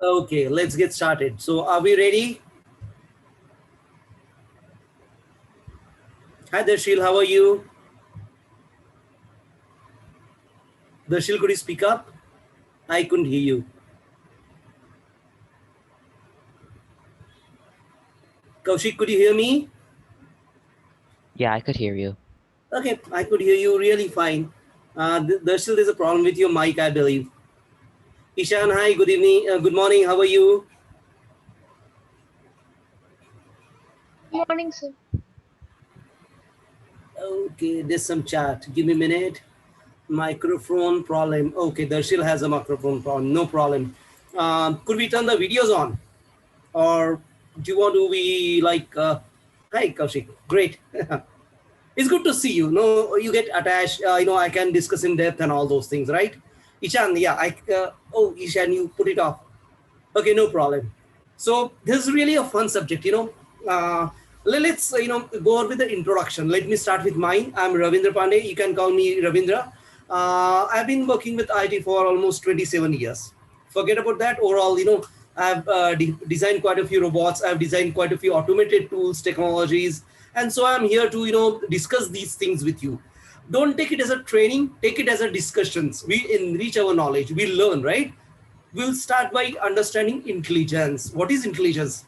Okay, let's get started. So are we ready? Hi Darshil, how are you? Darshil, could you speak up? I couldn't hear you. Kaushik, could you hear me? Yeah, I could hear you. Okay, I could hear you really fine. Darshil, there's a problem with your mic, I believe. Ishan, hi, good evening, good morning, how are you? Good morning, sir. Okay, there's some chat. Give me a minute. Microphone problem. Okay, Darshil has a microphone problem. No problem. Could we turn the videos on? Or do you want to be like, hi, Kaushik. Great. It's good to see you. No, you get attached. I can discuss in depth and all those things, right? Ishan, yeah, Ishan, you put it off. Okay, no problem. So this is really a fun subject. Let's go on with the introduction. Let me start with mine. I'm Ravindra Pandey. You can call me Ravindra. I've been working with IT for almost 27 years. Forget about that. Overall, I've designed quite a few robots. I've designed quite a few automated tools, technologies, and so I'm here to discuss these things with you. Don't take it as a training. Take it as a discussions. We enrich our knowledge. We learn, right? We'll start by understanding intelligence. What is intelligence?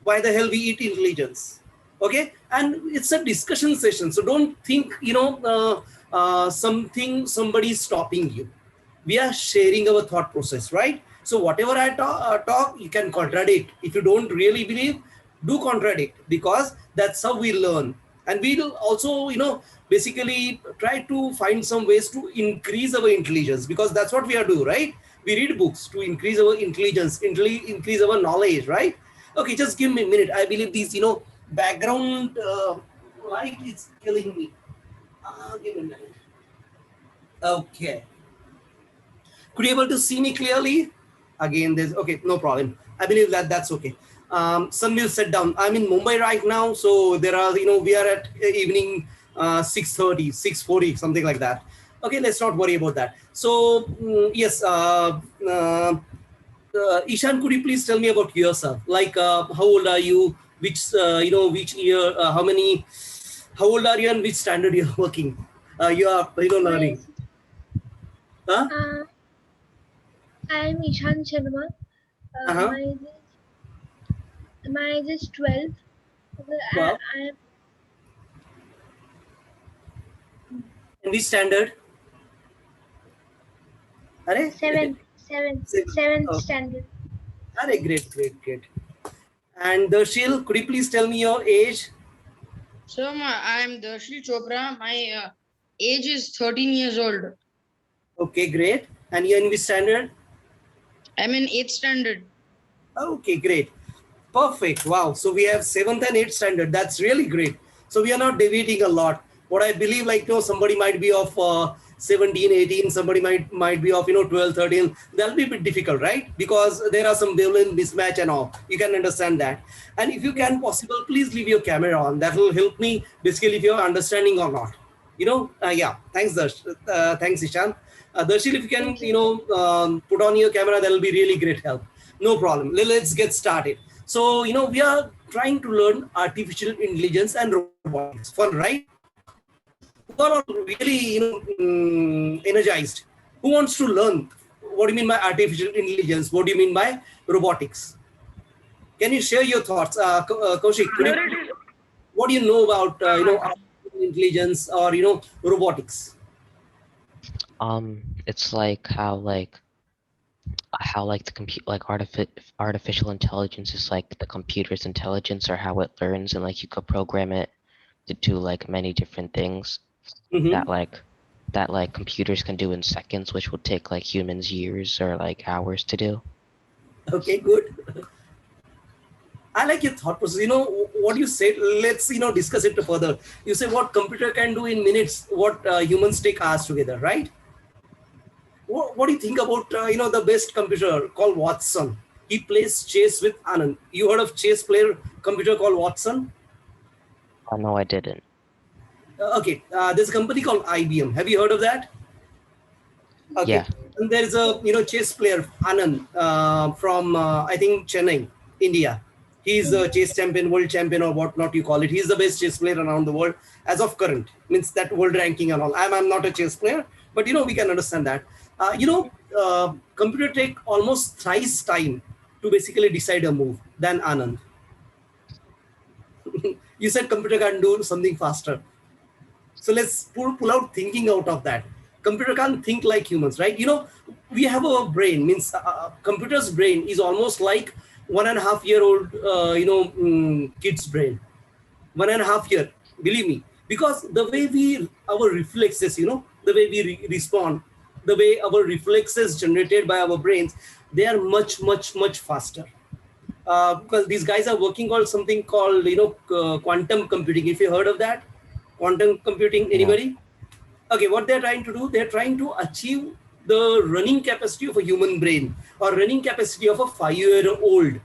Why the hell we eat intelligence? Okay, and it's a discussion session, so don't think somebody's stopping you. We are sharing our thought process, right? So whatever I talk, you can contradict. If you don't really believe, do contradict, because that's how we learn. And we'll also basically try to find some ways to increase our intelligence, because that's what we are doing, right? We read books to increase our intelligence, increase our knowledge, right? Okay, just give me a minute. I believe these background light is killing me. Give me a minute. Okay, could you able to see me clearly? Again, there's okay, no problem. I believe that's okay. Sun will set down. I'm in Mumbai right now, so there are we are at evening 6:30, 6:40, something like that. Okay, let's not worry about that. So yes, Ishan, could you please tell me about yourself? Like, how old are you? Which which year? How many? How old are you, and which standard you're working? You are learning. Huh? I am Ishan Sharma. Uh-huh. My age is 12. Wow. And which standard? Are? Seventh Oh. standard. Are, great. And Darshil, could you please tell me your age? So I am Darshil Chopra. My age is 13 years old. Okay, great. And you're in which standard? I'm in 8th standard. Okay, great. Perfect. Wow. So we have 7th and 8th standard. That's really great. So we are not deviating a lot. What I believe, like, somebody might be of 17, 18, somebody might be of 12, 13. That'll be a bit difficult, right? Because there are some wavelength mismatch and all. You can understand that. And if you can possible, please leave your camera on. That will help me basically if you're understanding or not. Yeah. Thanks, thanks, Ishan. Darshil, if you can, put on your camera, that'll be really great help. No problem. Let's get started. So, we are trying to learn artificial intelligence and robotics. Fun, right? Who are all really, energized? Who wants to learn? What do you mean by artificial intelligence? What do you mean by robotics? Can you share your thoughts? Kaushik, what do you know about, artificial intelligence or, robotics? It's like how the artificial intelligence is like the computer's intelligence, or how it learns, and like you could program it to do like many different things that computers can do in seconds, which would take like humans years or like hours to do. Okay, good. I like your thought process. What you said, let's discuss it further. You say what computer can do in minutes, what humans take hours together, right? What do you think about the best computer called Watson? He plays chess with Anand. You heard of chess player computer called Watson? No, I didn't. Okay, there's a company called IBM. Have you heard of that? Okay. Yeah. And there is a chess player Anand from I think Chennai, India. He's a chess champion, world champion, or what not you call it. He's the best chess player around the world as of current. Means that world ranking and all. I'm not a chess player, but we can understand that. Computer take almost thrice time to basically decide a move than Anand. You said computer can do something faster. So let's pull out thinking out of that. Computer can't think like humans, right? We have a brain, means computer's brain is almost like 1.5-year-old, kid's brain. 1.5 year, believe me, because the way our reflexes, the way we respond, the way our reflexes generated by our brains, they are much, much, much faster. Because these guys are working on something called, quantum computing. If you heard of that, quantum computing, anybody? Okay, what they're trying to do, they're trying to achieve the running capacity of a human brain or running capacity of a 5-year-old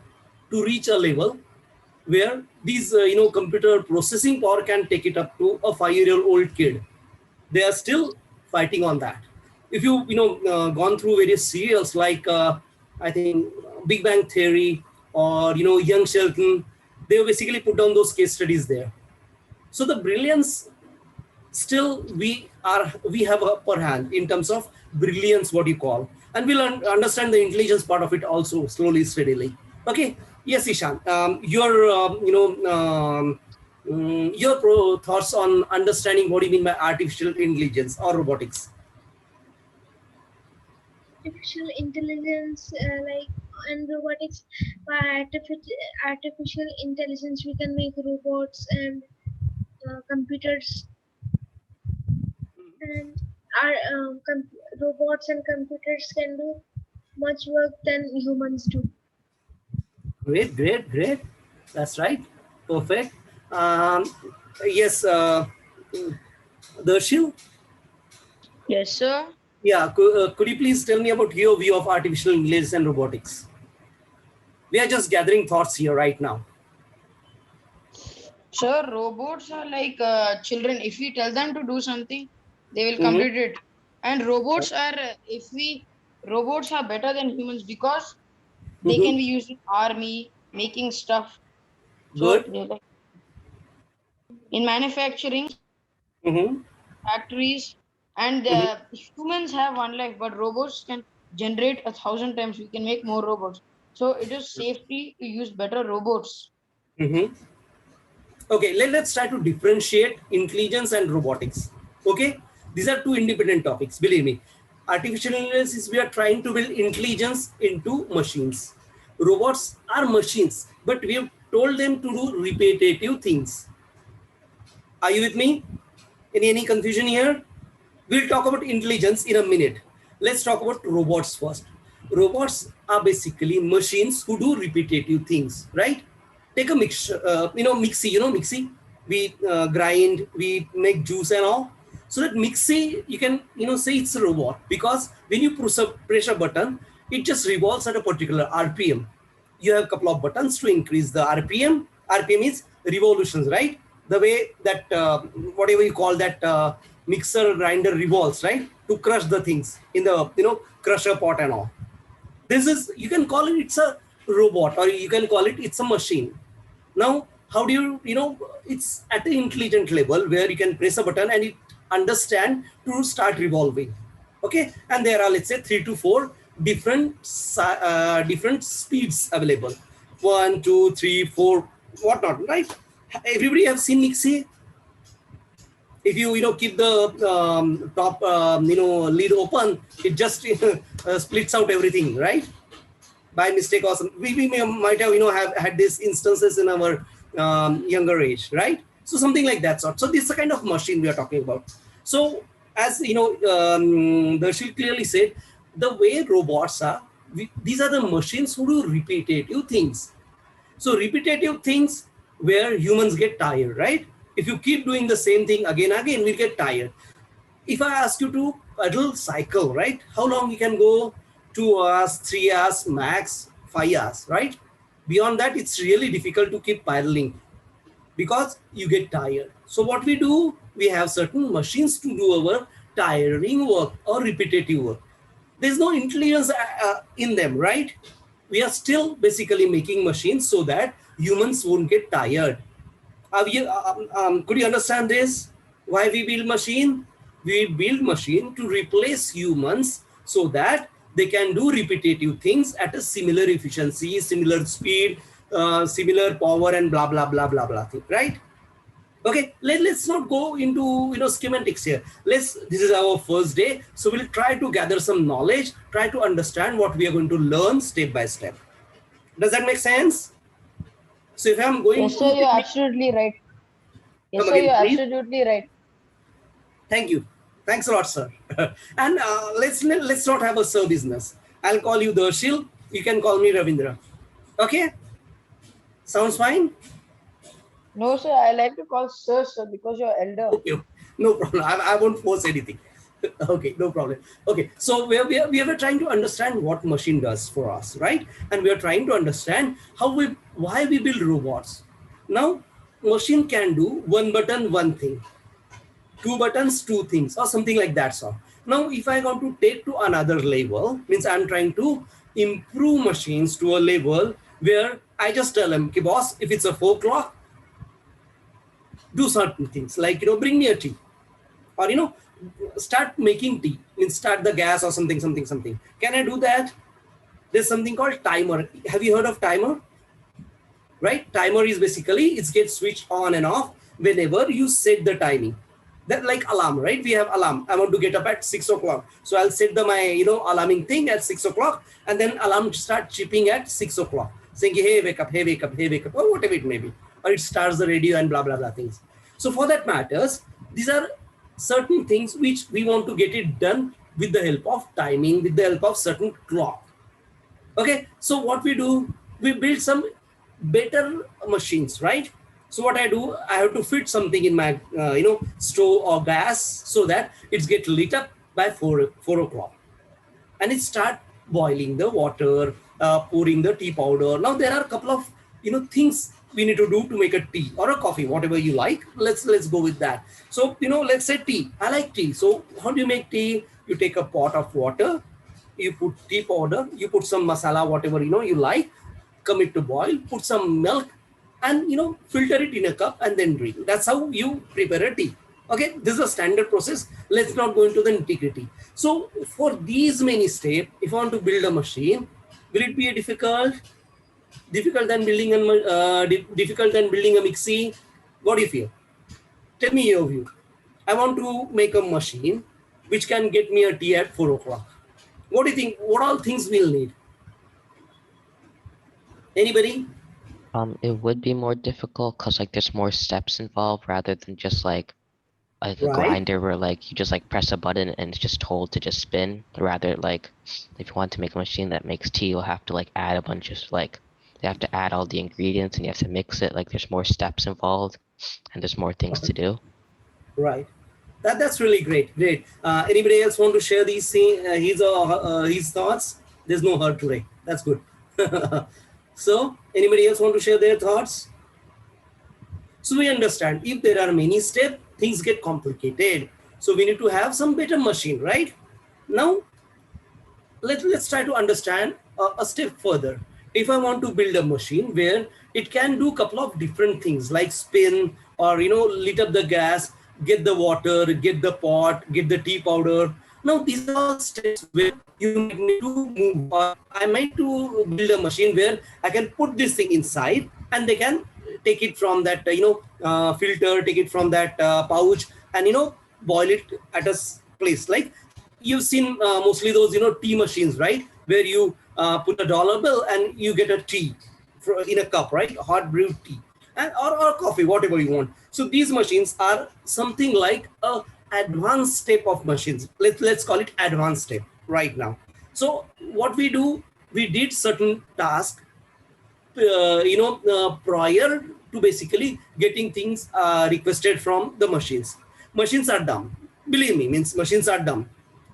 to reach a level where these, computer processing power can take it up to a 5-year-old kid. They are still fighting on that. If you, gone through various serials like, I think, Big Bang Theory or, Young Sheldon, they basically put down those case studies there. So the brilliance, still we have upper hand in terms of brilliance, what you call, and we'll understand the intelligence part of it also slowly, steadily. Okay. Yes, Ishan, your thoughts on understanding what you mean by artificial intelligence or robotics. Artificial intelligence, and robotics. By artificial intelligence, we can make robots and computers, and our robots and computers can do much work than humans do. Great. That's right. Perfect. Yes, Darshil? Yes, sir. Yeah, could you please tell me about your view of artificial intelligence and robotics? We are just gathering thoughts here right now. Sir, robots are like children. If we tell them to do something, they will complete it. And robots are, robots are better than humans because they can be used in army, making stuff. Good. So, in manufacturing, factories, and humans have one life, but robots can generate 1,000 times. We can make more robots. So it is safety to use better robots. Okay, let's try to differentiate intelligence and robotics. Okay, these are two independent topics, believe me. Artificial intelligence is we are trying to build intelligence into machines. Robots are machines, but we have told them to do repetitive things. Are you with me? Any confusion here? We'll talk about intelligence in a minute. Let's talk about robots first. Robots are basically machines who do repetitive things, right? Take a mixture, mixie, we grind, we make juice and all. So that mixie, you can, say it's a robot because when you press a button, it just revolves at a particular RPM. You have a couple of buttons to increase the RPM. RPM is revolutions, right? The way that, whatever you call that mixer grinder revolves, right? To crush the things in the, crusher pot and all. This is, you can call it, it's a robot, or you can call it, it's a machine. Now, how do you, it's at the intelligent level where you can press a button and it understand to start revolving. Okay. And there are, let's say 3 to 4 different speeds available. 1, 2, 3, 4, whatnot, right? Everybody have seen mixie? If you keep the top lid open, it just splits out everything, right? By mistake or something. We might have had these instances in our younger age, right? So something like that sort. So this is the kind of machine we are talking about. So as Darshil clearly said, the way robots are, these are the machines who do repetitive things. So repetitive things where humans get tired, right? If you keep doing the same thing again, we'll get tired. If I ask you to paddle cycle, right? How long you can go? 2 hours, 3 hours, max 5 hours, right? Beyond that, it's really difficult to keep paddling because you get tired. So what we do, we have certain machines to do our tiring work or repetitive work. There's no intelligence in them, right? We are still basically making machines so that humans won't get tired. Could you understand this? Why we build machine? We build machine to replace humans so that they can do repetitive things at a similar efficiency, similar speed, similar power, and blah blah blah blah blah thing, right? Okay, let's not go into schematics here. This is our first day, so we'll try to gather some knowledge, try to understand what we are going to learn step by step. Does that make sense? So if I'm going, yes, sir, you're absolutely right. Yes, Come sir, again, you're please. absolutely right. Thank you. Thanks a lot, sir. And let's not have a sir business. I'll call you Darshil. You can call me Ravindra. Okay? Sounds fine? No, sir, I like to call sir, sir, because you're elder. Okay, no problem. I won't force anything. Okay, no problem. Okay, so we are trying to understand what machine does for us, right? And we are trying to understand why we build robots. Now, machine can do one button, one thing, two buttons, two things, or something like that. So now, if I want to take to another level, means I'm trying to improve machines to a level where I just tell them, okay, boss, if it's a 4 o'clock, do certain things like, bring me a tea, or, start making tea, means start the gas or something. Can I do that? There's something called timer. Have you heard of timer? Right? Timer is basically, it gets switched on and off whenever you set the timing. That like alarm, right? We have alarm. I want to get up at 6 o'clock. So I'll set my, alarming thing at 6 o'clock, and then alarm start chipping at 6 o'clock, saying, hey, wake up, hey, wake up, hey, wake up, or whatever it may be. Or it starts the radio and blah, blah, blah things. So for that matters, these are certain things which we want to get it done with the help of timing, with the help of certain clock. Okay, so what we do, we build some better machines, right? So what I do, I have to fit something in my, stove or gas so that it gets lit up by 4 o'clock. And it start boiling the water, pouring the tea powder. Now there are a couple of, things we need to do to make a tea or a coffee, whatever you like. Let's go with that. So, let's say tea. I like tea. So how do you make tea? You take a pot of water, you put tea powder, you put some masala, whatever, you like, come it to boil, put some milk, and, filter it in a cup and then drink. That's how you prepare a tea. Okay, this is a standard process. Let's not go into the nitty-gritty. So for these many steps, if I want to build a machine, will it be difficult than building a mixie? What do you feel? Tell me your view. I want to make a machine which can get me a tea at 4 o'clock. What do you think? What all things we'll need? Anybody? It would be more difficult because like there's more steps involved rather than just like a Right. grinder where like you just like press a button and it's just told to just spin. Rather like if you want to make a machine that makes tea, you'll have to like add a bunch of like you have to add all the ingredients and you have to mix it. Like there's more steps involved and there's more things to do. Right. That's really great. Anybody else want to share these his thoughts? There's no hurt today. That's good. So anybody else want to share their thoughts? So we understand if there are many steps, things get complicated. So we need to have some better machine, right? Now, let's try to understand a step further. If I want to build a machine where it can do a couple of different things like spin or, lit up the gas, get the water, get the pot, get the tea powder. Now, these are steps where you might need to move. I might to build a machine where I can put this thing inside and they can take it from that, filter, take it from that pouch and, boil it at a place. Like you've seen mostly those, tea machines, right? Where you put $1 bill and you get a tea in a cup, right? Hot brewed tea and or coffee, whatever you want. So these machines are something like a advanced step of machines. Let's call it advanced step right now. So what we do, we did certain tasks, prior to basically getting things requested from the machines. Machines are dumb. Believe me, means machines are dumb.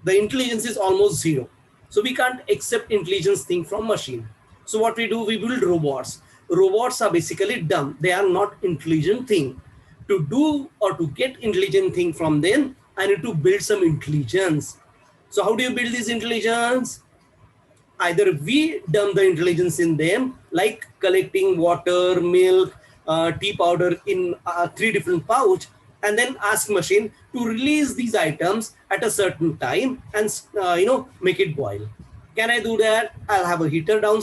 The intelligence is almost zero. So we can't accept intelligence thing from machine. So what we do, we build robots. Robots are basically dumb. They are not intelligent thing. To do or to get intelligent thing from them, I need to build some intelligence. So how do you build this intelligence? Either we dump the intelligence in them, like collecting water, milk, tea powder in 3 different pouch, and then ask machine to release these items at a certain time and make it boil. Can I do that? I'll have a heater down,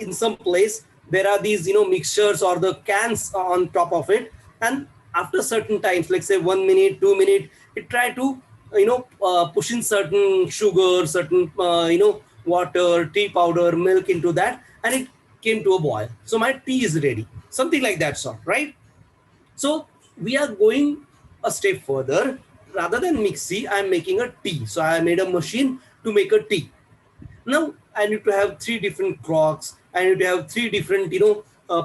in some place. There are these, mixtures or the cans on top of it. And after certain times, like say 1 minute, 2 minutes, it try to, push in certain sugar, certain, water, tea powder, milk into that, and it came to a boil. So my tea is ready. Something like that sort, right? So we are going a step further. Rather than mixie, I'm making a tea. So I made a machine to make a tea. Now I need to have 3 different crocks. I need to have 3 different,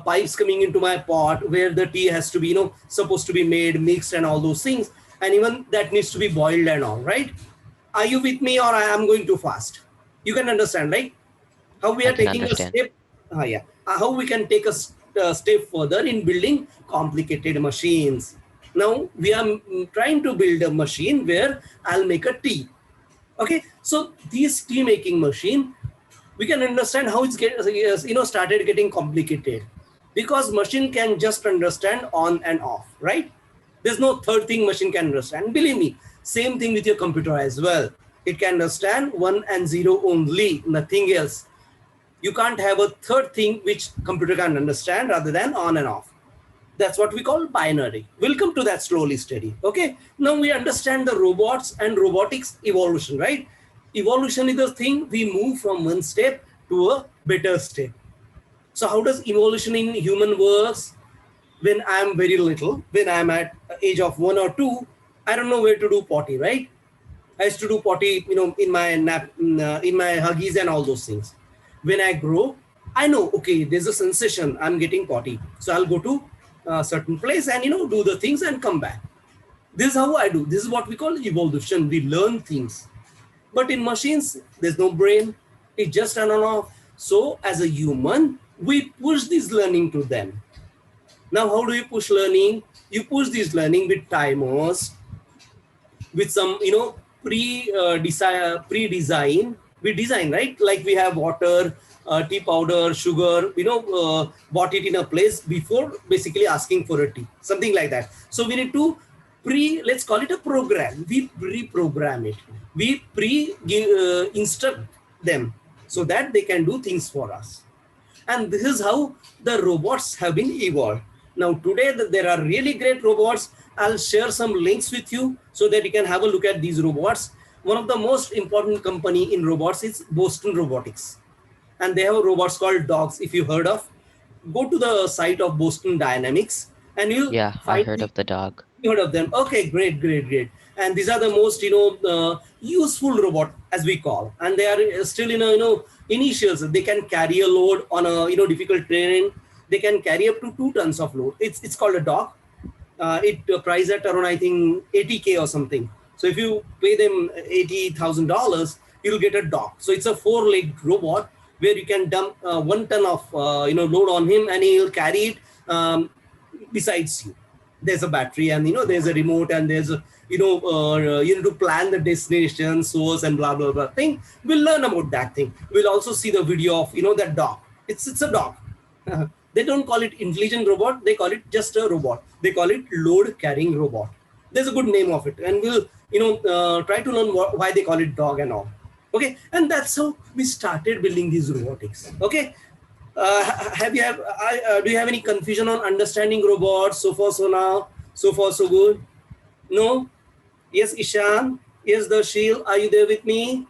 pipes coming into my pot where the tea has to be, supposed to be made, mixed and all those things. And even that needs to be boiled and all, right? Are you with me, or I am going too fast? You can understand, right? How we are taking understand. a step. How we can take a step further in building complicated machines. Now we are trying to build a machine where I'll make a tea. Okay, so this tea making machine, we can understand how it's started getting complicated, because machine can just understand on and off, right? There's no third thing machine can understand. Believe me, same thing with your computer as well. It can understand 1 and 0 only, nothing else. You can't have a third thing which computer can understand rather than on and off. That's what we call binary. We'll come to that slowly, steady. Okay. Now we understand the robots and robotics evolution, right? Evolution is the thing we move from one step to a better step. So how does evolution in human works? When I'm very little, when I'm at age of 1 or 2, I don't know where to do potty, right? I used to do potty, in my nap, in my Huggies and all those things. When I grow, I know, okay, there's a sensation, I'm getting potty. So I'll go to a certain place and, do the things and come back. This is how I do. This is what we call evolution. We learn things. But in machines, there's no brain. It's just on and off. So as a human, we push this learning to them. Now, how do you push learning? You push this learning with timers, with some, pre-design. We design, right? Like we have water, tea powder, sugar, bought it in a place before basically asking for a tea, something like that. So we need to let's call it a program. We pre-program it. We instruct them so that they can do things for us. And this is how the robots have been evolved. Now today there are really great robots. I'll share some links with you so that you can have a look at these robots. One of the most important company in robots is Boston Robotics. And they have robots called dogs, if you heard of. Go to the site of Boston Dynamics and you'll I heard of the dog. You heard of them. Okay, great. And these are the most, useful robot, as we call. And they are still, initials. They can carry a load on a, difficult terrain. They can carry up to 2 tons of load. It's called a dog. It priced at around, I think, 80K or something. So if you pay them $80,000, you'll get a dog. So it's a 4-legged robot where you can dump 1 ton of, load on him, and he'll carry it besides you. There's a battery, and there's a remote, and there's a, you need to plan the destination, source, and blah blah blah thing. We'll learn about that thing. We'll also see the video of that dog. It's a dog. They don't call it intelligent robot. They call it just a robot. They call it load carrying robot. There's a good name of it, and we'll try to learn why they call it dog and all. Okay, and that's how we started building these robotics. Okay. Do you have any confusion on understanding robots so far, so now? So far, so good? No? Yes, Ishan? Yes, Darshil? Are you there with me?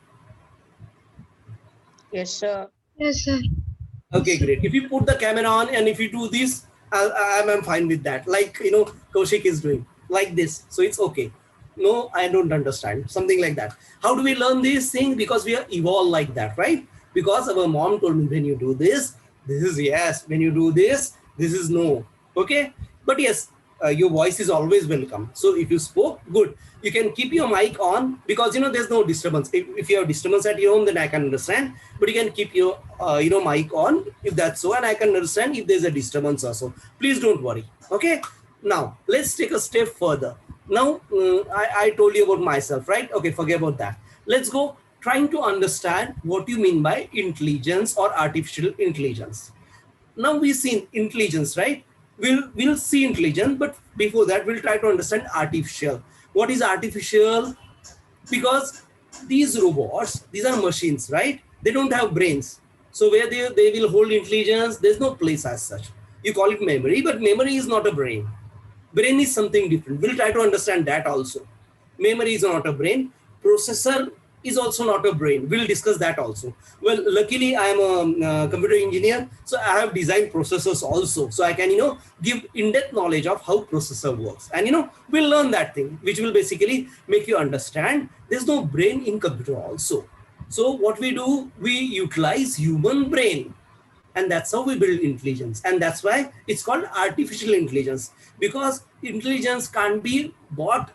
Yes, sir. Yes, sir. Okay, great. If you put the camera on and if you do this, I'm fine with that. Like, Kaushik is doing like this. So it's okay. No, I don't understand. Something like that. How do we learn these things? Because we are evolved like that, right? Because our mom told me, when you do this is yes. When you do this is no. Okay. But yes, your voice is always welcome. So if you spoke, good. You can keep your mic on because, there's no disturbance. If you have disturbance at your home, then I can understand. But you can keep your, mic on if that's so. And I can understand if there's a disturbance also. Please don't worry. Okay. Now, let's take a step further. Now, I told you about myself, right? Okay, forget about that. let's go trying to understand what you mean by intelligence or artificial intelligence. Now we've seen intelligence, right? We'll see intelligence, but before that, we'll try to understand artificial. What is artificial? Because these robots, these are machines, right? They don't have brains. So where they will hold intelligence, there's no place as such. You call it memory, but memory is not a brain. Brain is something different. We'll try to understand that also. Memory is not a brain. Processor is also not a brain. We'll discuss that also. Well, luckily I am a computer engineer, so I have designed processors also. So I can, give in-depth knowledge of how processor works. And, we'll learn that thing, which will basically make you understand there's no brain in computer also. So what we do, we utilize human brain. And that's how we build intelligence. And that's why it's called artificial intelligence, because intelligence can't be bought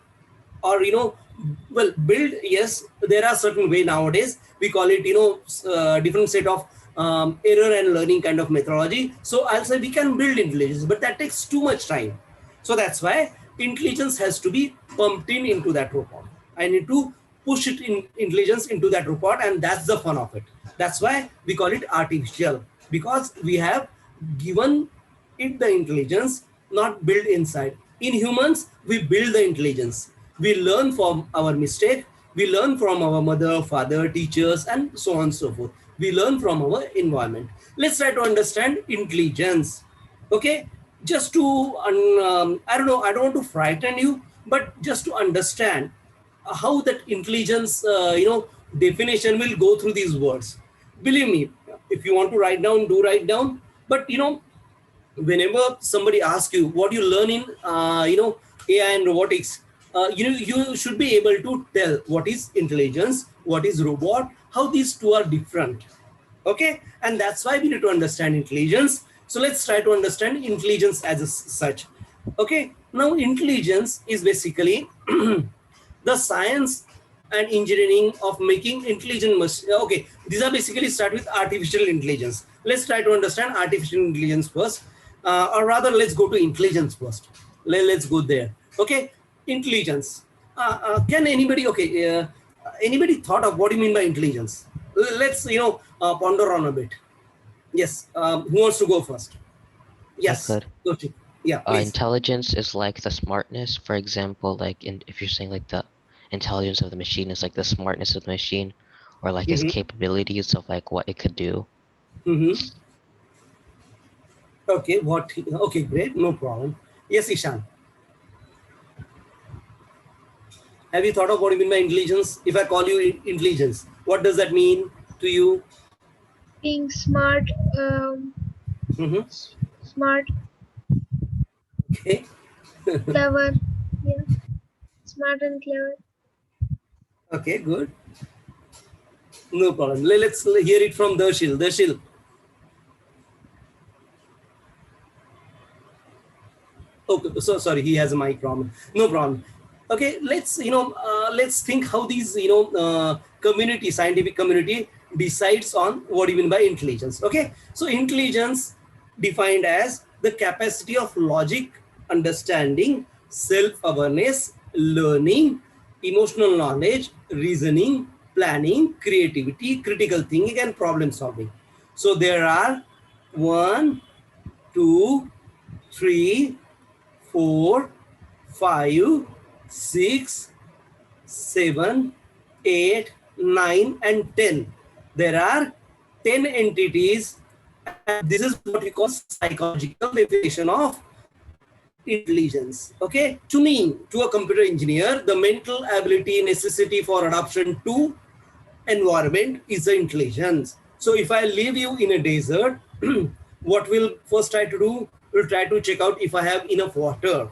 or, build. Yes, there are certain way nowadays. We call it, different set of error and learning kind of methodology. So I'll say we can build intelligence, but that takes too much time. So that's why intelligence has to be pumped into that robot. I need to push it in intelligence into that robot, and that's the fun of it. That's why we call it artificial, because we have given it the intelligence, not built inside. In humans, we build the intelligence. We learn from our mistake. We learn from our mother, father, teachers, and so on and so forth. We learn from our environment. Let's try to understand intelligence. Okay, just to, I don't know, I don't want to frighten you, but just to understand how that intelligence, definition will go through these words. Believe me, if you want to write down, do write down. But, whenever somebody asks you what you learn in, AI and robotics, you should be able to tell what is intelligence, what is robot, how these two are different. Okay, and that's why we need to understand intelligence. So let's try to understand intelligence as such. Okay, now intelligence is basically the science and engineering of making intelligent machines. Okay, these are basically start with artificial intelligence. Let's try to understand artificial intelligence first, or rather, let's go to intelligence first. Let's go there. Okay, intelligence. Can anybody? Okay, anybody thought of what do you mean by intelligence? Let's ponder on a bit. Yes, who wants to go first? Yes, good. Yeah. Intelligence is like the smartness. For example, if you're saying like the intelligence of the machine is like the smartness of the machine, or like its capabilities of like what it could do. Okay, okay, great, no problem. Yes, Ishan. Have you thought of what you mean by intelligence? If I call you intelligence, what does that mean to you? Being smart, smart. Okay. Clever. Yeah. Smart and clever. Okay, good. No problem. Let's hear it from Darshil. Darshil. Okay, so sorry, he has a mic problem. No problem. Okay, let's think how these community, scientific community decides on what you mean by intelligence. Okay, so intelligence defined as the capacity of logic, understanding, self-awareness, learning, emotional knowledge, reasoning, planning, creativity, critical thinking, and problem solving. So there are 1, 2, 3, 4, 5, 6, 7, 8, 9, and 10. There are 10 entities. And this is what we call psychological definition of intelligence. Okay, to me, to a computer engineer, the mental ability necessity for adaptation to environment is the intelligence. So if I leave you in a desert, what we'll first try to do, we'll try to check out if I have enough water.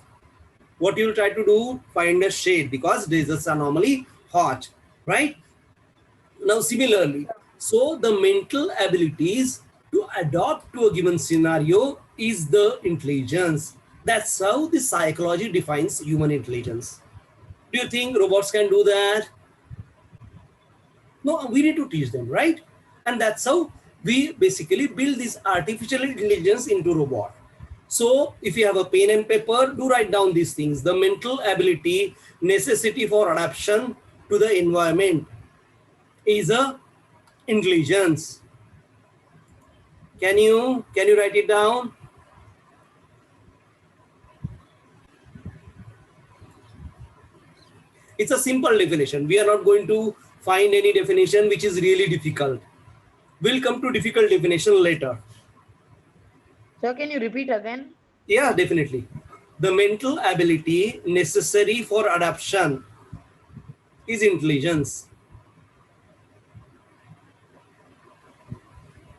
What you'll try to do, find a shade, because deserts are normally hot, right? Now similarly, so the mental abilities to adapt to a given scenario is the intelligence. That's how the psychology defines human intelligence. Do you think robots can do that? No, we need to teach them, right? And that's how we basically build this artificial intelligence into robot. So if you have a pen and paper, do write down these things. The mental ability, necessity for adaptation to the environment. is a intelligence. Can you write it down? It's a simple definition. We are not going to find any definition which is really difficult. We'll come to difficult definition later. So can you repeat again? Yeah, definitely. The mental ability necessary for adaptation is intelligence.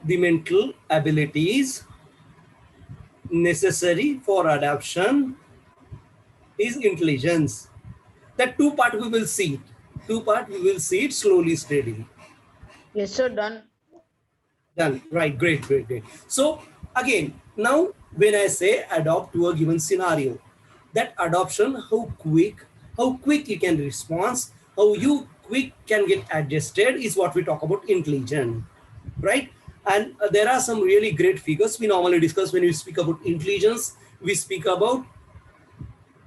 The mental abilities necessary for adaptation is intelligence. That two part we will see it. Two part we will see it slowly, steadily. Yes, sir. Done. Done. Right. Great. So again, now when I say adopt to a given scenario, that adoption, how quick you can respond, how you quick can get adjusted is what we talk about intelligent, right? And there are some really great figures we normally discuss when we speak about intelligence. We speak about,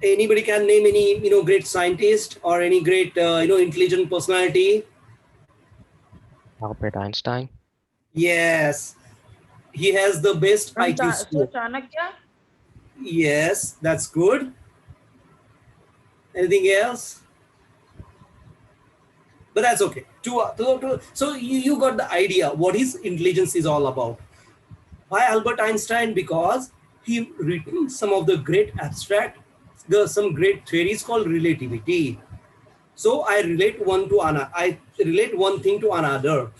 anybody can name any great scientist or any great intelligent personality? Albert Einstein. Yes, he has the best IQ score. Chanakya? Yes, that's good. Anything else? But that's okay. So you got the idea what his intelligence is all about. Why Albert Einstein? Because he written some of the great abstract, some great theories called relativity. So I relate one thing to another,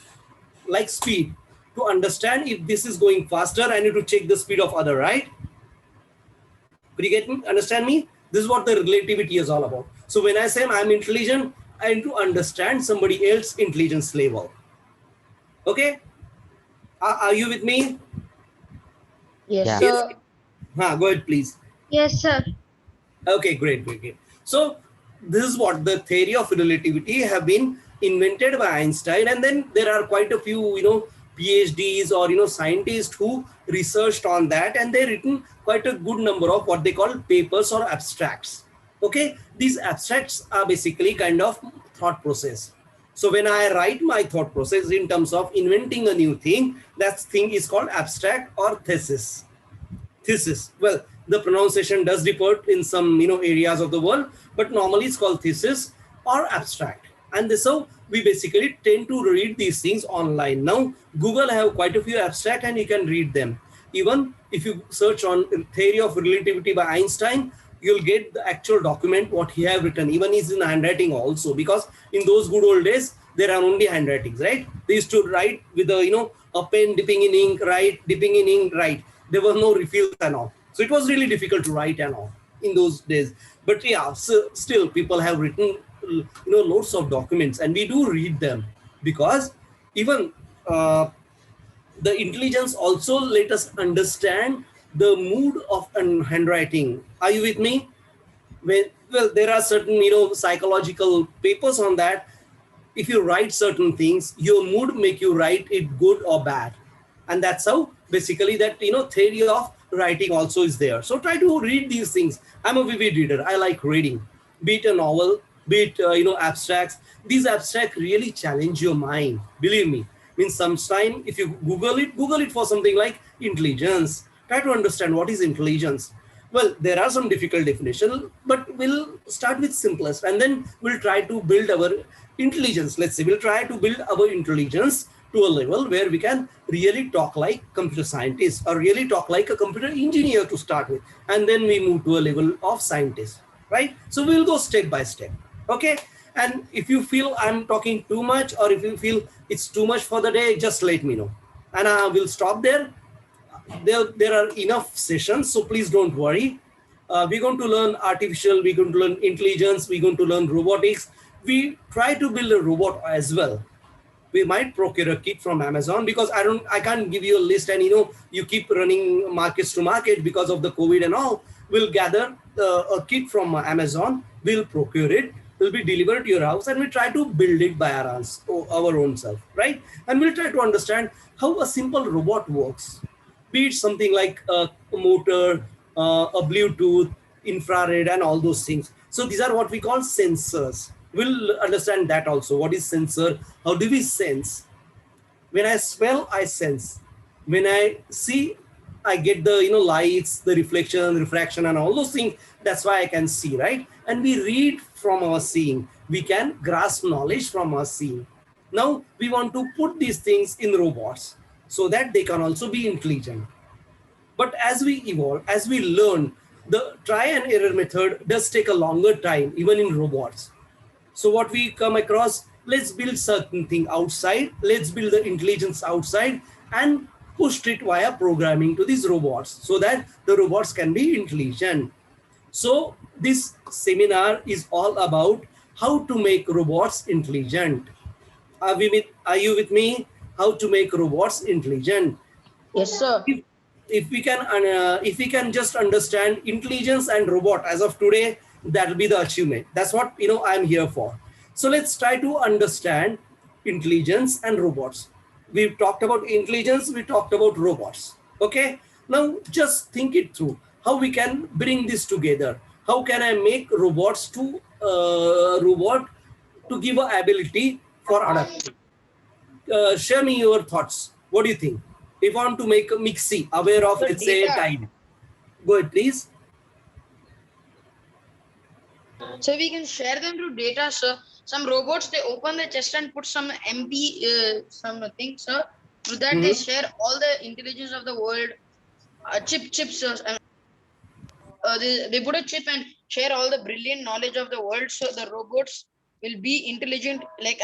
like speed. To understand if this is going faster, I need to check the speed of other, right? Could you get me? Understand me? This is what the relativity is all about. So when I say I'm intelligent, I need to understand somebody else's intelligence level. Okay? Are you with me? Yes, Yeah. sir. Go ahead, please. Yes, sir. Okay, great. So this is what the theory of relativity have been invented by Einstein, and then there are quite a few, PhDs or scientists who researched on that, and they written quite a good number of what they call papers or abstracts. Okay, these abstracts are basically kind of thought process. So when I write my thought process in terms of inventing a new thing, that thing is called abstract or thesis. Well, the pronunciation does differ in some areas of the world, but normally it's called thesis or abstract. And so we basically tend to read these things online. Now Google have quite a few abstract and you can read them. Even if you search on theory of relativity by Einstein, you'll get the actual document what he have written. Even is in handwriting also, because in those good old days there are only handwritings, right? They used to write with a pen dipping in ink, dipping in ink, right? There was no refills and all. So it was really difficult to write and all in those days. But yeah, so still people have written loads of documents, and we do read them, because even the intelligence also let us understand the mood of handwriting. Are you with me? Well, there are certain psychological papers on that. If you write certain things, your mood make you write it good or bad, and that's how basically that theory of writing also is there. So try to read these things. I'm a vivid reader. I like reading, be it a novel, be it abstracts. These abstracts really challenge your mind, believe me. Means sometimes if you google it for something like intelligence, try to understand what is intelligence. Well, there are some difficult definitions, but we'll start with simplest, and then we'll try to build our intelligence. Let's say we'll try to build our intelligence to a level where we can really talk like computer scientists, or really talk like a computer engineer to start with, and then we move to a level of scientist, right? So we'll go step by step. Okay. And if you feel I'm talking too much, or if you feel it's too much for the day, just let me know, and I will stop there. There are enough sessions, so please don't worry. We're going to learn artificial, we're going to learn intelligence, we're going to learn robotics. We try to build a robot as well. We might procure a kit from Amazon, because I can't give you a list and you keep running markets to market because of the COVID and all. We'll gather a kit from Amazon, we'll procure it, will be delivered to your house, and we try to build it by our own self, right? And we'll try to understand how a simple robot works, be it something like a motor, a Bluetooth, infrared, and all those things. So these are what we call sensors. We'll understand that also. What is sensor? How do we sense? When I smell, I sense. When I see, I get the lights, the reflection, refraction, and all those things. That's why I can see, right? And we read from our seeing. We can grasp knowledge from our seeing. Now we want to put these things in robots so that they can also be intelligent. But as we evolve, as we learn, the try and error method does take a longer time, even in robots. So what we come across, let's build certain thing outside, let's build the intelligence outside and push it via programming to these robots so that the robots can be intelligent. So this seminar is all about how to make robots intelligent. Are you with me? How to make robots intelligent? Yes, sir. If we can just understand intelligence and robot as of today, that will be the achievement. That's what I'm here for. So let's try to understand intelligence and robots. We've talked about intelligence, we talked about robots. Okay, now just think it through, how we can bring this together. How can I make robots to robot to give an ability for adapting? Share me your thoughts. What do you think? If I want to make a Mixi aware of, let's say, time. Go ahead, please. So we can share them to data, sir. Some robots, they open the chest and put some MP, something, sir. Through that, they share all the intelligence of the world. Chips, they put a chip and share all the brilliant knowledge of the world. So the robots will be intelligent, like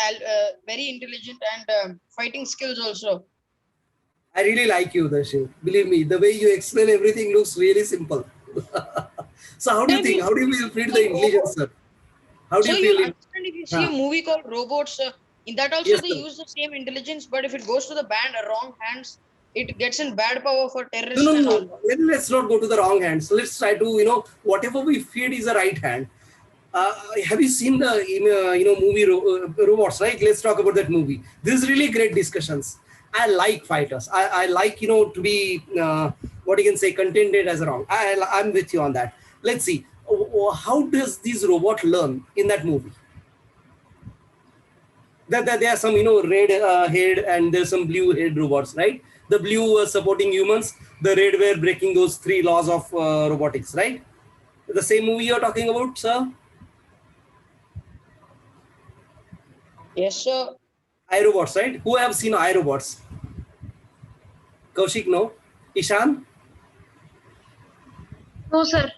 very intelligent and fighting skills also. I really like you, Darshil. Believe me, the way you explain everything looks really simple. So how do you think? How do you feel the intelligence, sir? How do you feel it? If you see a movie called Robots, in that also they use the same intelligence, but if it goes to the wrong hands, it gets in bad power for terrorists. No. Let's not go to the wrong hands. Let's try to, whatever we feed is the right hand. Have you seen the movie Robots, right? Let's talk about that movie. This is really great discussions. I like fighters. I like, to be, what you can say, contented as wrong. I'm with you on that. Let's see. How does this robot learn in that movie? That there are some, red head and there's some blue head robots, right? The blue were supporting humans. The red were breaking those 3 laws of robotics, right? The same movie you're talking about, sir? Yes, sir. iRobots, right? Who have seen iRobots? Kaushik, no? Ishan? No, sir.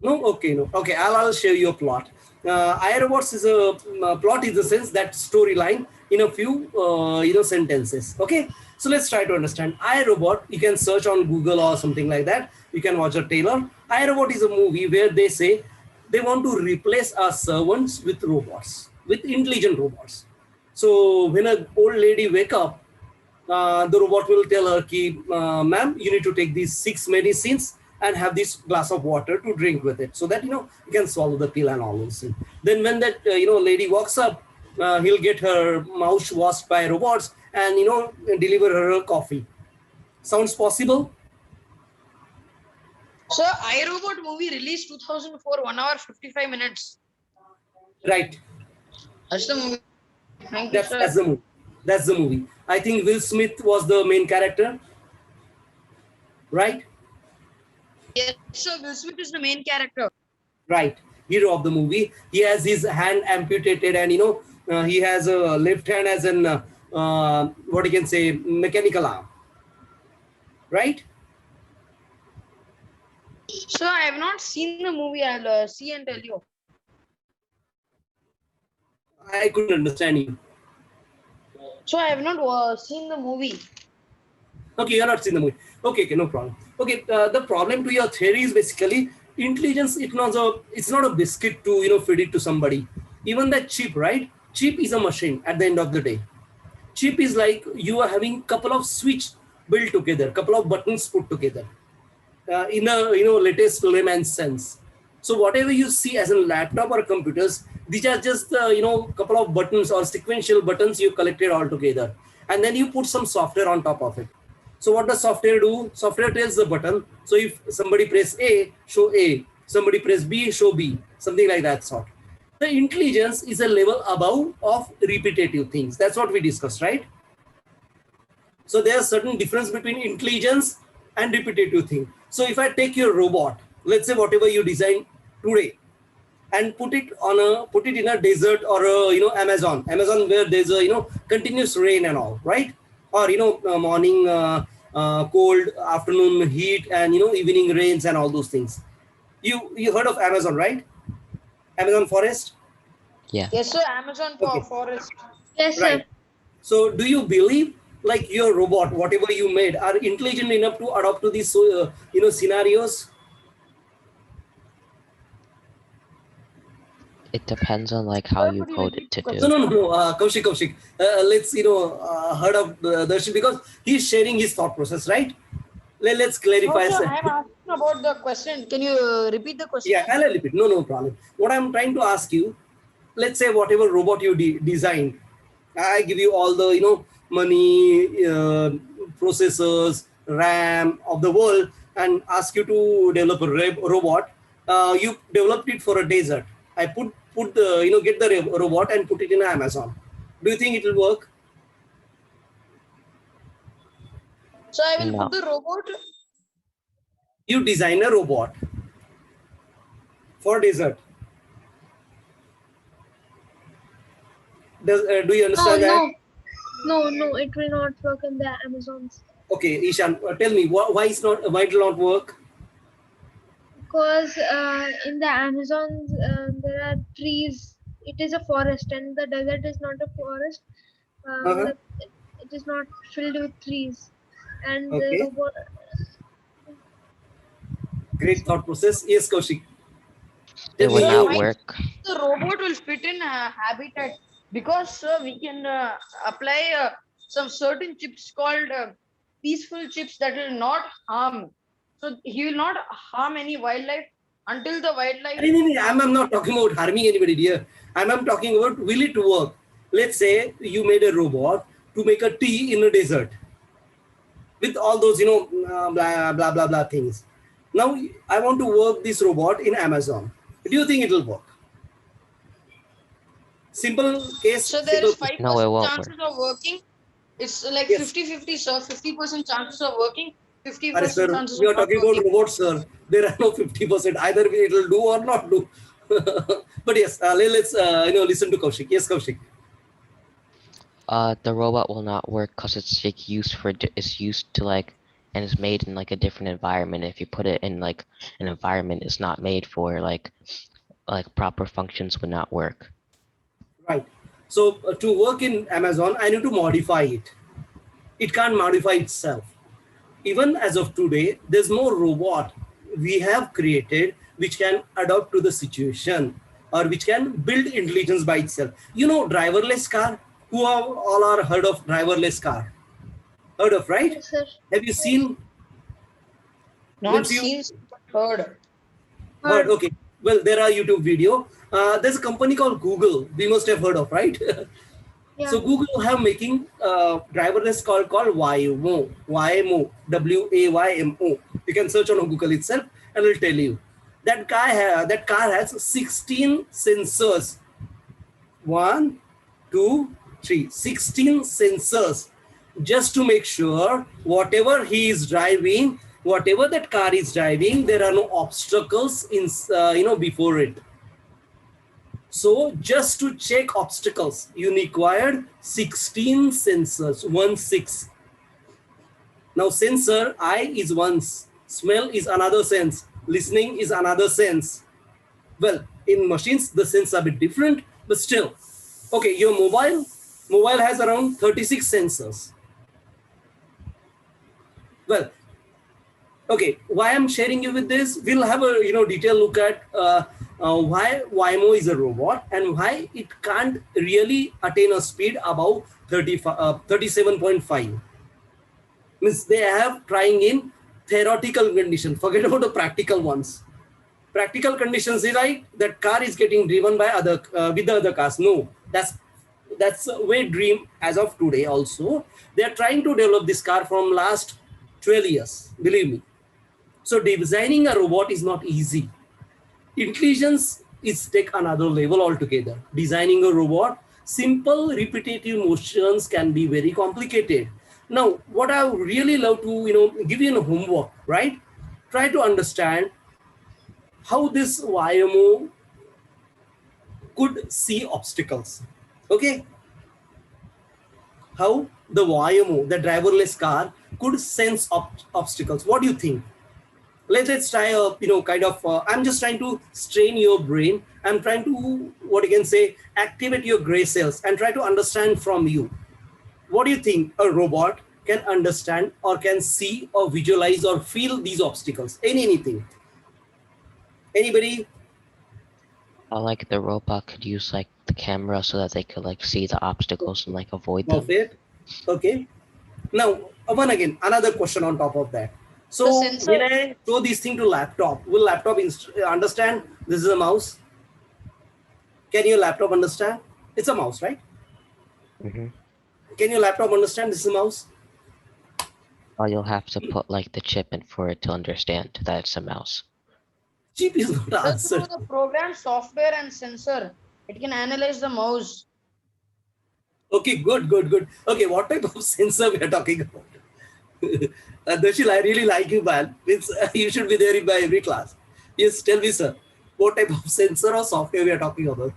No? Okay, no. Okay, I'll show you a plot. iRobots is a plot in the sense that storyline in a few sentences. Okay, so let's try to understand. iRobot, you can search on Google or something like that. You can watch a trailer. iRobot is a movie where they say they want to replace our servants with robots, with intelligent robots. So when an old lady wake up, the robot will tell her, ma'am, you need to take these 6 medicines and have this glass of water to drink with it, so that you can swallow the pill and all those things. Then when that lady walks up, he'll get her mouth washed by robots and deliver her coffee. Sounds possible? So iRobot movie released 2004, 1 hour 55 minutes. Right. That's the movie. That's the movie. That's the movie. I think Will Smith was the main character, right? Yes, so Will Smith is the main character. Right, hero of the movie. He has his hand amputated, and he has a left hand as an what you can say, mechanical arm, right? So I have not seen the movie. I'll see and tell you. I couldn't understand you. So I have not seen the movie. Okay, you're not seen the movie. Okay, no problem. Okay, the problem to your theory is basically intelligence. It's not a biscuit to feed it to somebody. Even that chip, right? Chip is a machine at the end of the day. Chip is like you are having couple of switch built together, couple of buttons put together in a latest layman's sense. So whatever you see as a laptop or computers, these are just couple of buttons or sequential buttons you collected all together, and then you put some software on top of it. So what does software do? Software tells the button. So if somebody press A, show A. Somebody press B, show B. Something like that sort. The intelligence is a level above of repetitive things. That's what we discussed, right? So there's certain difference between intelligence and repetitive thing. So if I take your robot, let's say whatever you design today, and put it in a desert or a, Amazon where there's a continuous rain and all, right? Or morning cold, afternoon heat, and evening rains and all those things. You heard of Amazon, right? Amazon forest. Yeah. Yes, sir. Amazon forest. Yes, Right. sir. So do you believe like your robot, whatever you made, are intelligent enough to adapt to these scenarios? It depends on like how you code it to do. No. Kaushik. Let's heard of Darshil, because he's sharing his thought process, right? Let's clarify. No, sir, I'm asking about the question. Can you repeat the question? Yeah, I'll repeat. No problem. What I'm trying to ask you, let's say whatever robot you designed, I give you all the money, processors, RAM of the world, and ask you to develop a robot. You developed it for a desert. I put the get the robot and put it in Amazon. Do you think it will work? So I will No. put the robot. You design a robot for desert. Do you understand that? No, it will not work in the Amazons. Okay, Ishan, tell me why it will not work? Because in the Amazons there are trees. It is a forest, and the desert is not a forest. It is not filled with trees, and Okay. the robot. Great thought process. Yes, Kaushik. It would So not why work. the robot will fit in habitat, because we can apply some certain chips called peaceful chips that will not harm. So he will not harm any wildlife until the wildlife. I'm not talking about harming anybody here. I'm talking about will it work? Let's say you made a robot to make a tea in a desert with all those blah blah blah things. Now I want to work this robot in Amazon. Do you think it will work? Simple case. So there is 5% No, it won't chances of working. It's like Yes. 50-50, sir. 50% chances of working, 50% Sorry, sir, chances we of are not talking about working. robots, sir. There are no 50%. Either it will do or not do. But yes, let's listen to Kaushik. Yes, Kaushik. The robot will not work because it's like used to like, and it's made in like a different environment. If you put it in like an environment it's not made for, like proper functions would not work. Right. So to work in Amazon, I need to modify it. It can't modify itself. Even as of today, there's no robot we have created which can adapt to the situation or which can build intelligence by itself. Driverless car. Who all are heard of driverless car? Heard of, right? Yes, sir. Have you seen? Not Means you- seen, heard. Heard. Okay. Well, there are YouTube video. There's a company called Google. We must have heard of, right? Yeah. So Google have making driverless car called Waymo, WAYMO. You can search on Google itself and it'll tell you. That car has 16 sensors. 1, 2, 3, 16 sensors, just to make sure whatever he is driving, whatever that car is driving, there are no obstacles in before it. So just to check obstacles, you required 16 sensors, 16. Now sensor, eye is one, smell is another sense, listening is another sense. Well, in machines, the sense are a bit different, but still. Okay, your mobile has around 36 sensors. Well, okay, why I'm sharing you with this, we'll have a detailed look at why Waymo is a robot and why it can't really attain a speed above 37.5. Means they have trying in theoretical condition. Forget about the practical ones. Practical conditions is right. That car is getting driven by with the other cars. No, that's a way dream as of today. Also, they are trying to develop this car from last 12 years. Believe me. So designing a robot is not easy. Intelligence is take another level altogether. Designing a robot, simple repetitive motions can be very complicated. Now, what I would really love to give you a homework, right? Try to understand how this YMO could see obstacles. Okay, how the YMO, the driverless car, could sense obstacles. What do you think? Let's try a kind of I'm just trying to strain your brain. I'm trying to, what you can say, activate your gray cells and try to understand from you. What do you think a robot can understand or can see or visualize or feel these obstacles? Anything? Anybody? Like the robot could use like the camera so that they could like see the obstacles and like avoid them. Perfect. Okay. Now, one again, another question on top of that. So when I show this thing to laptop, will laptop understand this is a mouse? Can your laptop understand? It's a mouse, right? Mm-hmm. Can your laptop understand this is a mouse? Or you'll have to put like the chip in for it to understand that it's a mouse. Chip is not the answer. Through the program, software and sensor, it can analyze the mouse. Okay, good. Okay, what type of sensor we are talking about? Darshil, I really like you, man. You should be there in my every class. Yes, tell me, sir, what type of sensor or software we are talking about?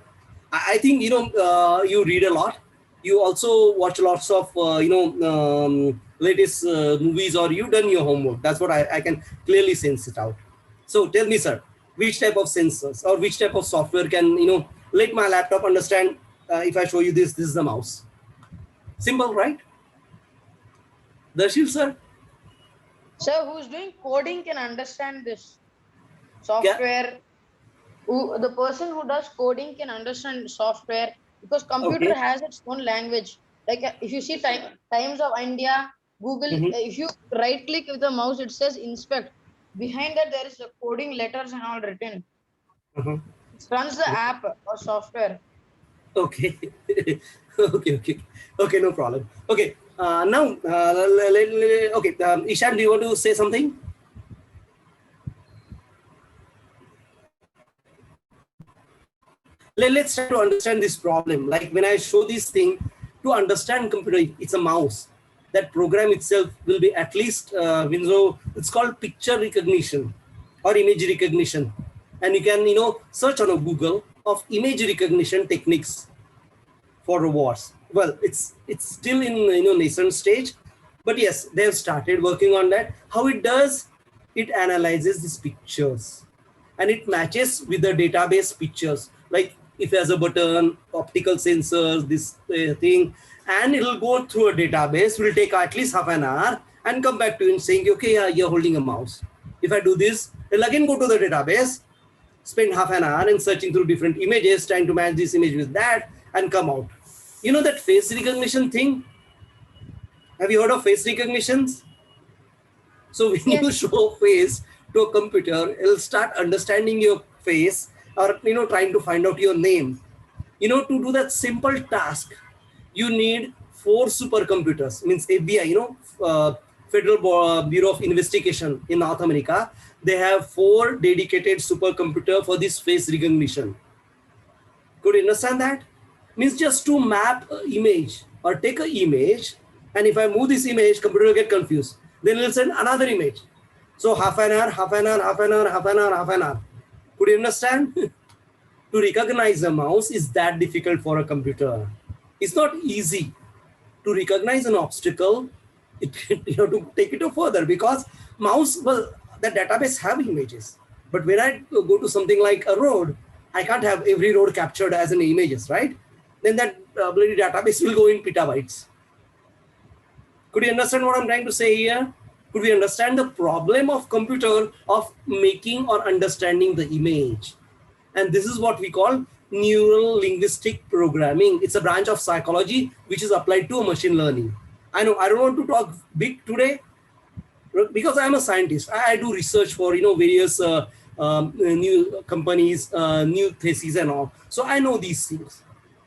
I think, you read a lot. You also watch lots of, latest movies, or you done your homework. That's what I can clearly sense it out. So tell me, sir, which type of sensors or which type of software can, let my laptop understand if I show you this is the mouse. Simple, right? Darshil, sir? Sir, who's doing coding can understand this software. The person who does coding can understand software, because computer has its own language. Like if you see Times of India, Google, if you right click with the mouse, it says inspect. Behind that, there is a coding letters and all written. It runs the app or software. Okay. Okay, no problem. Okay, now, okay, Ishan, do you want to say something? Let's try to understand this problem. Like when I show this thing, to understand computer, it's a mouse. That program itself will be at least, it's called picture recognition or image recognition. And you can, search on a Google of image recognition techniques for robots. Well, it's still in nascent stage, but yes, they have started working on that. How it does, it analyzes these pictures and it matches with the database pictures. Like if there's a button, optical sensors, this thing, and it'll go through a database, will take at least half an hour and come back to you and saying, okay, yeah, you're holding a mouse. If I do this, it'll again go to the database, spend half an hour and searching through different images, trying to match this image with that and come out. You know that face recognition thing? Have you heard of face recognitions? So when you show a face to a computer, it'll start understanding your face or, trying to find out your name. To do that simple task, you need 4 supercomputers, means FBI, Federal Bureau of Investigation in North America. They have 4 dedicated supercomputers for this face recognition. Could you understand that? Means just to map an image or take an image, and if I move this image, computer will get confused. Then it'll send another image. So half an hour. Could you understand? To recognize a mouse is that difficult for a computer. It's not easy to recognize an obstacle. To take it further, because mouse, well, the database have images. But when I go to something like a road, I can't have every road captured as an images, right? Then that bloody database will go in petabytes. Could you understand what I'm trying to say here? Could we understand the problem of computer of making or understanding the image? And this is what we call neural linguistic programming. It's a branch of psychology which is applied to machine learning. I know I don't want to talk big today because I'm a scientist. I do research for various new companies, new theses and all. So I know these things.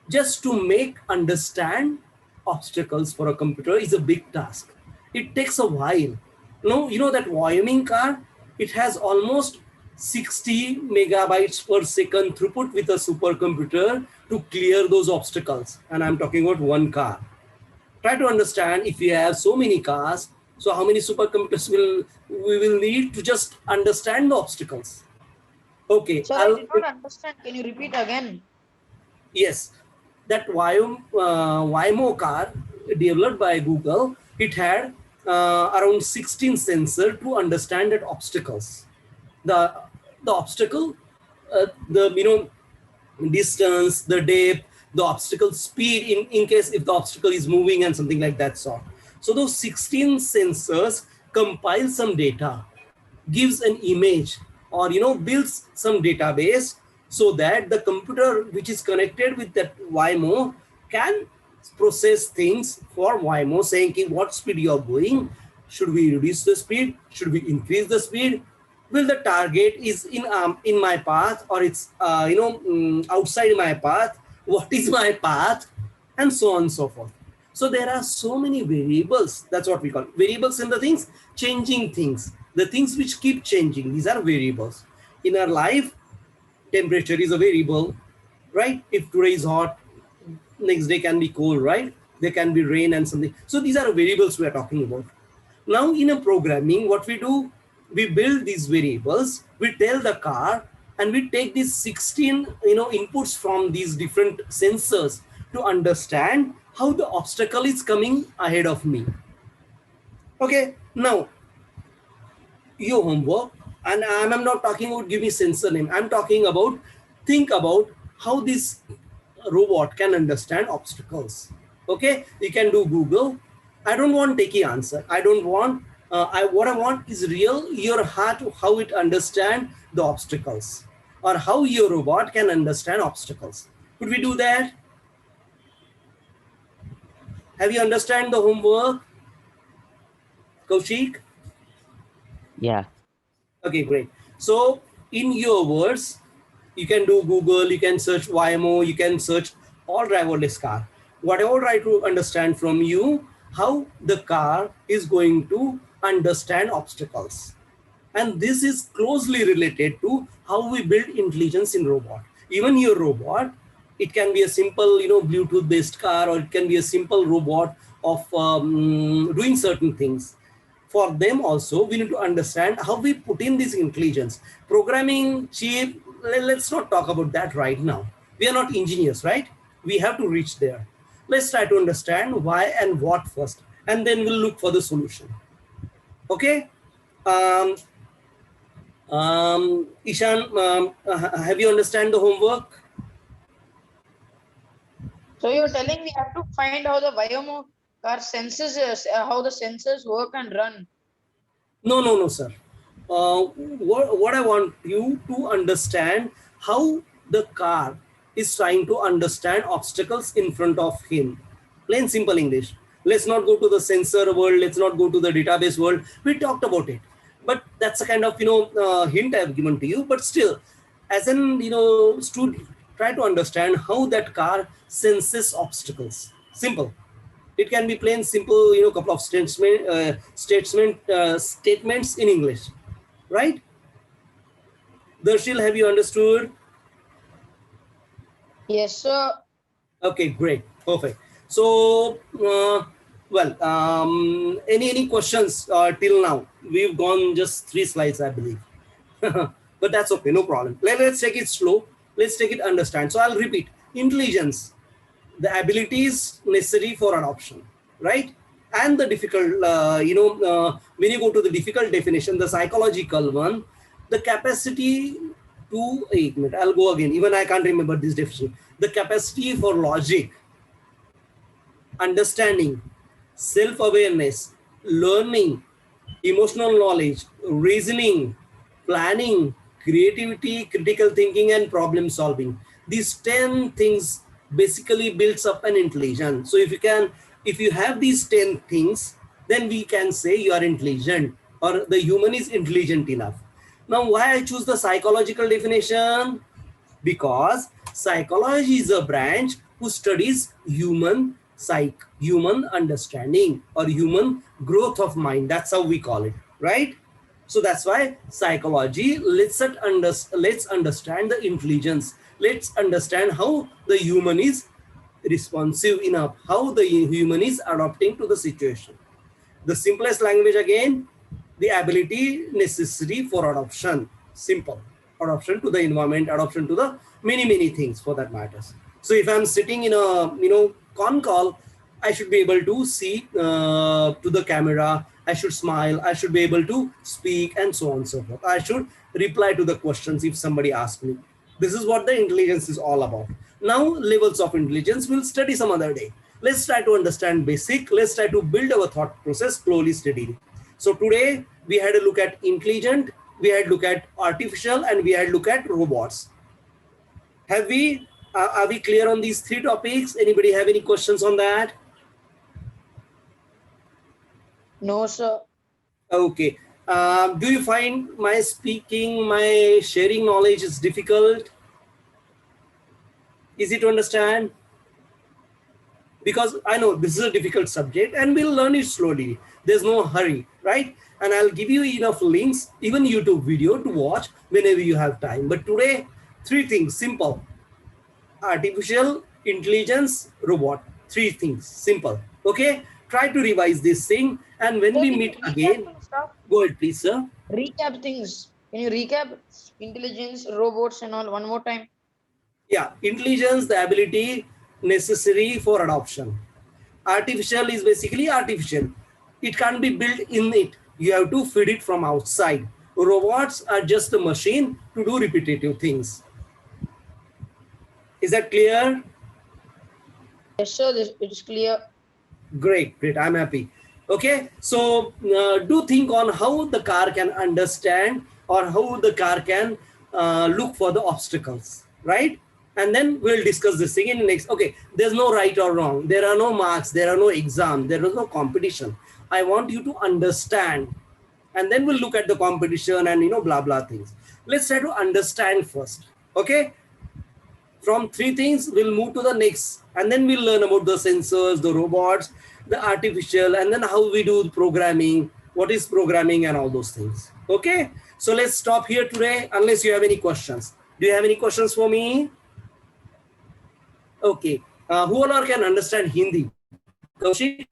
Just to make understand obstacles for a computer is a big task. It takes a while. You know that Wyoming car, it has almost 60 megabytes per second throughput with a supercomputer to clear those obstacles. And I'm talking about one car. Try to understand, if you have so many cars, so how many supercomputers we will need to just understand the obstacles? Okay. So I did not understand. Can you repeat again? Yes, that Waymo car developed by Google, it had around 16 sensors to understand that obstacles. The obstacle, the distance, the depth, the obstacle speed, in case if the obstacle is moving and something like that sort. So those 16 sensors compile some data, gives an image, or builds some database, so that the computer which is connected with that Waymo can process things for Waymo, saying what speed you are going, should we reduce the speed, should we increase the speed, will the target is in my path, or it's outside my path, what is my path, and so on and so forth. So there are so many variables. That's what we call variables in the things, changing things, the things which keep changing. These are variables. In our life, temperature is a variable, right? If today is hot, next day can be cold, right? There can be rain and something. So these are variables we are talking about. Now in a programming, what we do, we build these variables, we tell the car, and we take these 16 inputs from these different sensors to understand how the obstacle is coming ahead of me. Okay, now your homework, and I'm not talking about give me sensor name, I'm talking about think about how this robot can understand obstacles. Okay, you can do Google. I don't want techie answer. I don't want what I want is real, your heart, how it understand the obstacles, or how your robot can understand obstacles. Could we do that? Have you understand the homework, Kaushik? Yeah. Okay, great. So in your words, you can do Google, you can search Waymo, you can search all driverless car. Whatever I try to understand from you, how the car is going to understand obstacles. And this is closely related to how we build intelligence in robot. Even your robot, it can be a simple, Bluetooth based car, or it can be a simple robot of doing certain things. For them also, we need to understand how we put in this intelligence. Programming, chip, let's not talk about that right now. We are not engineers, right? We have to reach there. Let's try to understand why and what first, and then we'll look for the solution. Okay? Ishan, have you understand the homework? So you're telling we have to find how the Waymo car senses, how the sensors work and run. No, sir. What I want you to understand, how the car is trying to understand obstacles in front of him. Plain simple English. Let's not go to the sensor world. Let's not go to the database world. We talked about it, but that's a kind of hint I've given to you. But still, as an student, try to understand how that car senses obstacles. Simple. It can be plain simple, couple of statements in English, right? Darshil, have you understood? Yes, sir. Okay, great, perfect. So, any questions till now? We've gone just 3 slides, I believe, but that's okay, no problem. Let's take it slow. Let's take it understand. So I'll repeat: intelligence, the abilities necessary for adoption, right? And the difficult, when you go to the difficult definition, the psychological one, the capacity to, 8 minutes, I'll go again, even I can't remember this definition. The capacity for logic, understanding, self-awareness, learning, emotional knowledge, reasoning, planning, creativity, critical thinking, and problem solving. These 10 things basically builds up an intelligence. So if you have these 10 things, then we can say you are intelligent, or the human is intelligent enough. Now, why I choose the psychological definition? Because psychology is a branch who studies human understanding, or human growth of mind. That's how we call it, right? So that's why psychology, let's understand the intelligence. Let's understand how the human is responsive enough, how the human is adapting to the situation. The simplest language again, the ability necessary for adoption. Simple. Adoption to the environment, adoption to the many things for that matters. So if I'm sitting in a con call, I should be able to see to the camera, I should smile, I should be able to speak, and so on and so forth. I should reply to the questions if somebody asks me. This is what the intelligence is all about. Now, levels of intelligence we'll study some other day. Let's try to understand basic. Let's try to build our thought process slowly, steadily. So today we had a look at intelligent, we had a look at artificial, and we had a look at robots. Are we clear on these three topics? Anybody have any questions on that? No, sir. Okay. Do you find my speaking, my sharing knowledge is difficult? Easy to understand? Because I know this is a difficult subject and we'll learn it slowly. There's no hurry, right? And I'll give you enough links, even YouTube video to watch whenever you have time. But today, three things, simple. Artificial intelligence, robot, three things, simple. Okay? Try to revise this thing. And when we meet again, go ahead, please, sir. Recap things. Can you recap intelligence, robots, and all one more time? Yeah, intelligence, the ability necessary for adoption. Artificial is basically artificial. It can't be built in it. You have to feed it from outside. Robots are just a machine to do repetitive things. Is that clear? Yes, sir. It is clear. Great, great. I'm happy. Okay, so do think on how the car can understand or how the car can look for the obstacles, right? And then we'll discuss this thing in the next. Okay, there's no right or wrong. There are no marks. There are no exam. There is no competition. I want you to understand. And then we'll look at the competition and, blah, blah things. Let's try to understand first. Okay. From three things, we'll move to the next. And then we'll learn about the sensors, the robots, the artificial, and then how we do programming, what is programming and all those things. Okay. So let's stop here today unless you have any questions. Do you have any questions for me? Okay. Who all can understand Hindi? Kaushik,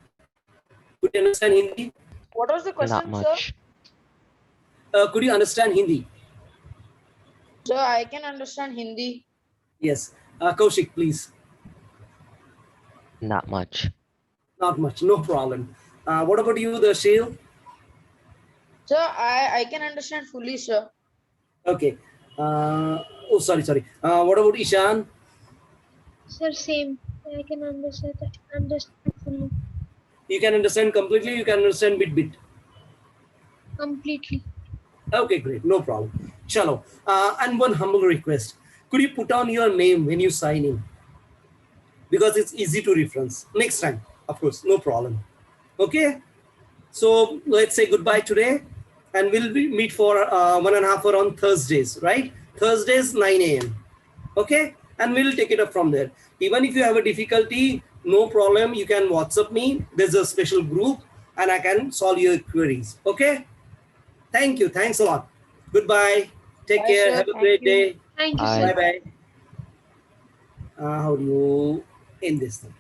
could you understand Hindi? What was the question, Not much. sir? Could you understand Hindi? Sir, I can understand Hindi. Yes. Kaushik, please. Not much. Not much. No problem. What about you, Darshil? Sir, I can understand fully, sir. Okay. Oh, sorry. What about Ishan? Sir, same. I can understand fully. You can understand completely. You can understand bit. Completely. Okay, great. No problem. Chalo. And one humble request. Could you put on your name when you sign in? Because it's easy to reference. Next time, of course, no problem. Okay. So let's say goodbye today. And we'll meet for 1.5 hours on Thursdays, right? Thursdays, 9 a.m. Okay. And we'll take it up from there. Even if you have a difficulty, no problem. You can WhatsApp me. There's a special group and I can solve your queries. Okay. Thank you. Thanks a lot. Goodbye. Take care. Sir. Have a great day. Thank you, Bye. sir. Bye-bye. How do you end this thing?